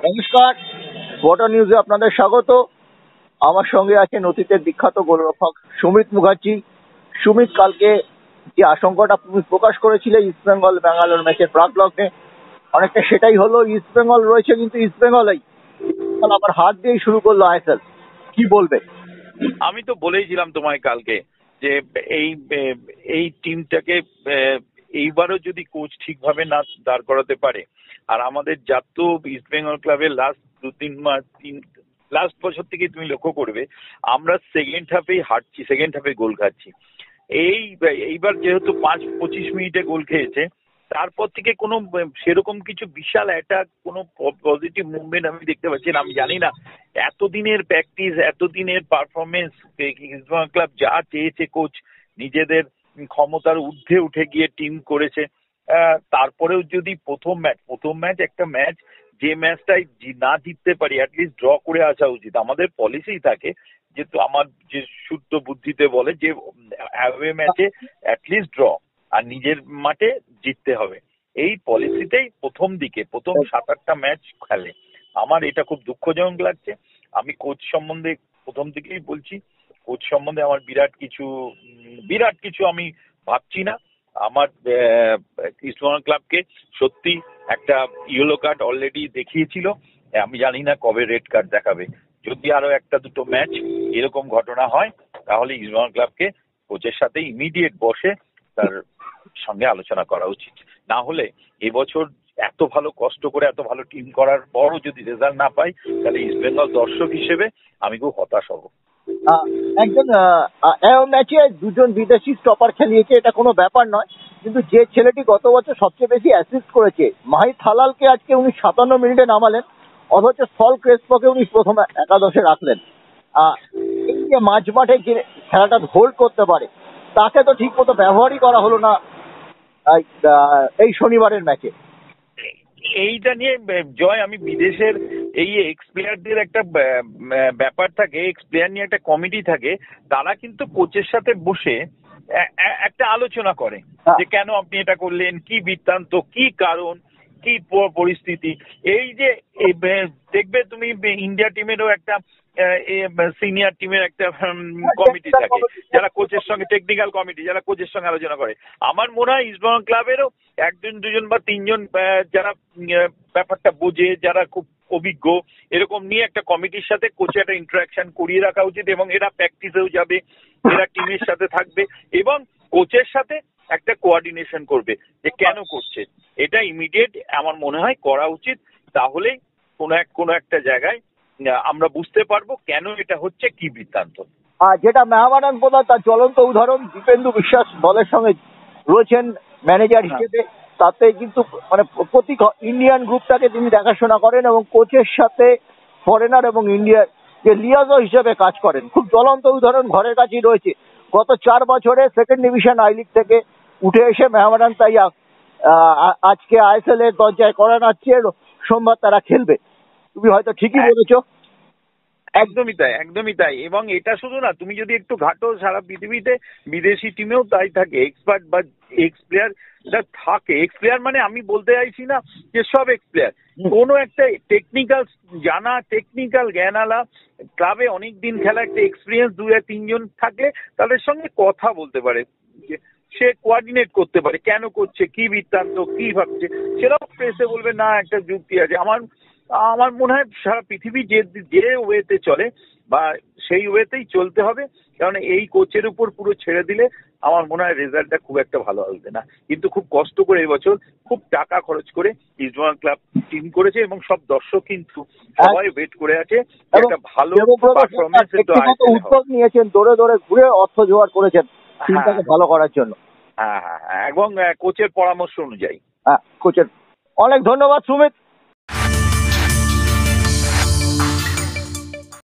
নমস্কার, ওয়াটার নিউজে আপনাদের স্বাগত। আমার সঙ্গে আছেন অতীতের বিখ্যাত গোলরক্ষক সুমিত মুখার্জি। সুমিত, কালকে যে আশঙ্কাটা তুমি প্রকাশ করেছিলে ইস্ট বেঙ্গল ব্যাঙ্গালোর ম্যাচের প্রাক লগ্নে, অনেকটা সেটাই হলো। ইস্ট বেঙ্গল রয়েছে, কিন্তু ইস্ট বেঙ্গলেই আবার হাত দিয়েই শুরু করলো আইএসএল। কি বলবে? আমি তো বলেইছিলাম তোমায় কালকে যে এই এই টিমটাকে এইবারও যদি কোচ ঠিকভাবে না দাঁড় করাতে পারে, আর আমাদের জাত ইস্ট বেঙ্গল ক্লাবের লাস্ট 2-3 মাস লাস্ট বছর থেকে তুমি লক্ষ্য করবে আমরা সেকেন্ড হাফেই হারছি, সেকেন্ড হাফে গোল খাচ্ছি। এইবার যেহেতু 5-25 মিনিটে গোল খেয়েছে, তারপর থেকে কোনো সেরকম কিছু বিশাল অ্যাটাক, কোনো পজিটিভ মুভমেন্ট আমি দেখতে পাচ্ছি না। আমি জানি না এতদিনের প্র্যাকটিস, এতদিনের পারফরমেন্স, ক্লাব যা চেয়েছে কোচ নিজেদের ক্ষমতার ঊর্ধ্বে উঠে গিয়ে টিম করেছে, তারপরেও যদি প্রথম ম্যাচ একটা ম্যাচ, যে ম্যাচটাই না জিততে পারি অ্যাটলিস্ট ড্র করে আসা উচিত। আমাদের পলিসি থাকে যে, তো আমার যে শুদ্ধ বুদ্ধিতে বলে যে অ্যাওয়ে ম্যাচে অ্যাটলিস্ট ড্র, আর নিজের মাঠে জিততে হবে। এই পলিসিতেই প্রথম 7-8টা ম্যাচ খেলে। আমার এটা খুব দুঃখজনক লাগছে। আমি কোচ সম্বন্ধে প্রথম থেকেই বলছি, কোচ সম্বন্ধে আমার বিরাট কিছু আমি ভাবছি না। আমার ইস্টবেঙ্গল ক্লাবকে সত্যি একটা ইয়েলো কার্ড অলরেডি দেখিয়েছিল, আমি জানি না কবে রেড কার্ড দেখাবে। যদি আরো একটা দুটো ম্যাচ এরকম ঘটনা হয়, তাহলে ইস্টবেঙ্গল ক্লাবকে কোচের সাথে ইমিডিয়েট বসে তার সঙ্গে আলোচনা করা উচিত। না হলে এবছর এত ভালো কষ্ট করে এত ভালো টিম করার পরও যদি রেজাল্ট না পাই, তাহলে ইস্টবেঙ্গল দর্শক হিসেবে আমি খুব হতাশ হব। একজন ম্যাচে দুজন বিদেশি স্টপার খেলিয়েছে, এটা কোনো ব্যাপার নয়, কিন্তু যে ছেলেটি গত বছর সবচেয়ে বেশি অ্যাসিস্ট করেছে, মাহিত হালালকে আজকে উনি 57 মিনিটে নামালেন, অথচ সল ক্রেসপোকে উনি প্রথম একাদশে রাখলেন। এই যে মাঝ মাঠে যে খেলাটা হোল্ড করতে পারে, তাকে তো ঠিক মতো ব্যবহারই করা হলো না এই শনিবারের ম্যাচে। এইটা নিয়ে জয়, আমি বিদেশের এই এক্স প্লেয়ারদের একটা ব্যাপার থাকে, এক্স প্লেয়ার নিয়ে একটা কমিটি থাকে, তারা কিন্তু কোচের সাথে বসে একটা আলোচনা করে যে কেন আপনি এটা করলেন, কি বৃত্তান্ত, কি কারণ, কি পরিস্থিতি। এই যে দেখবে তুমি ইন্ডিয়া টিমেরও একটা সিনিয়র টিমের একটা কমিটি থাকে, যারা কোচের সঙ্গে, টেকনিক্যাল কমিটি, যারা কোচের সঙ্গে আলোচনা করে। আমার মনে হয় ইস্টবেঙ্গল ক্লাবেরও 1-2 বা 3 যারা ব্যাপারটা বোঝে, যারা খুব অভিজ্ঞ, এরকম নিয়ে একটা কমিটির সাথে কোচে একটা ইন্টারাকশন করিয়ে রাখা উচিত। এবং এরা প্র্যাকটিসেও যাবে, এরা টিমের সাথে থাকবে এবং কোচের সাথে একটা কোঅর্ডিনেশন করবে যে কেন করছে। এটা ইমিডিয়েট আমার মনে হয় করা উচিত। তাহলে কোনো একটা জায়গায় আমরা বুঝতে পারবো কেন এটা হচ্ছে, কি বৃত্তান্ত। যেটা মেহমানান প্রধান তার জ্বলন্ত উদাহরণ, দীপেন্দু বিশ্বাস দলের সঙ্গে রয়েছেন ম্যানেজার হিসেবে। তাতে কিন্তু মানে প্রতি ইন্ডিয়ান গ্রুপটাকে তিনি দেখাশোনা করেন এবং কোচের সাথে ফরেনার এবং ইন্ডিয়ার যে লিয়াজো হিসেবে কাজ করেন। খুব জ্বলন্ত উদাহরণ ঘরের কাছেই রয়েছে। গত 4 বছরে সেকেন্ড ডিভিশন আই লিগ থেকে উঠে এসে মেহমানান তাই আজকে আইএসএল এর দরজায় করা নাড়ছে, সোমবার তারা খেলবে। তুমি হয়তো ঠিকই বলেছো। একদমই তাই। এবং এটা শুধু না, তুমি যদি একটু ঘাটো, সারা পৃথিবীতে বিদেশি টিমেও তাই থাকে, এক্সপার্ট বা এক্স প্লেয়ার থাকে। এক্স প্লেয়ার মানে আমি বলতে চাইছি না যে সব এক্স প্লেয়ার, কোনো একটা টেকনিক্যাল জানা, টেকনিক্যাল জ্ঞানালা, ক্লাবে অনেক দিন খেলা একটা এক্সপিরিয়েন্স 2-3 জন থাকলে তাদের সঙ্গে কথা বলতে পারে, সে কোঅর্ডিনেট করতে পারে কেন করছে, কি বৃত্তান্ত, কি ভাবছে, সেটাও প্রেসে বলবে না একটা যুক্তি আছে। আমার মনে হয় সারা পৃথিবী যে ওয়েতে চলে বা সেই ওয়েতেই চলতে হবে, কারণ এই কোচের উপর পুরো ছেড়ে দিলে আমার মনে হয় রেজাল্টটা খুব একটা ভালো আসবে না। কিন্তু খুব কষ্ট করে এবছর খুব টাকা খরচ করে ইস্টবেঙ্গল ক্লাব টিম করেছে এবং সব দর্শক কিন্তু সবাই ওয়েট করে আছে একটা ভালো পারফরমেন্স উদ্যোগ নিয়েছেন, দৌড়ে দৌড়ে ঘুরে অর্থ জোগাড় করেছেন টিমটাকে ভালো করার জন্য। হ্যাঁ, এবং কোচের পরামর্শ অনুযায়ী। কোচের অনেক ধন্যবাদ সুমিত।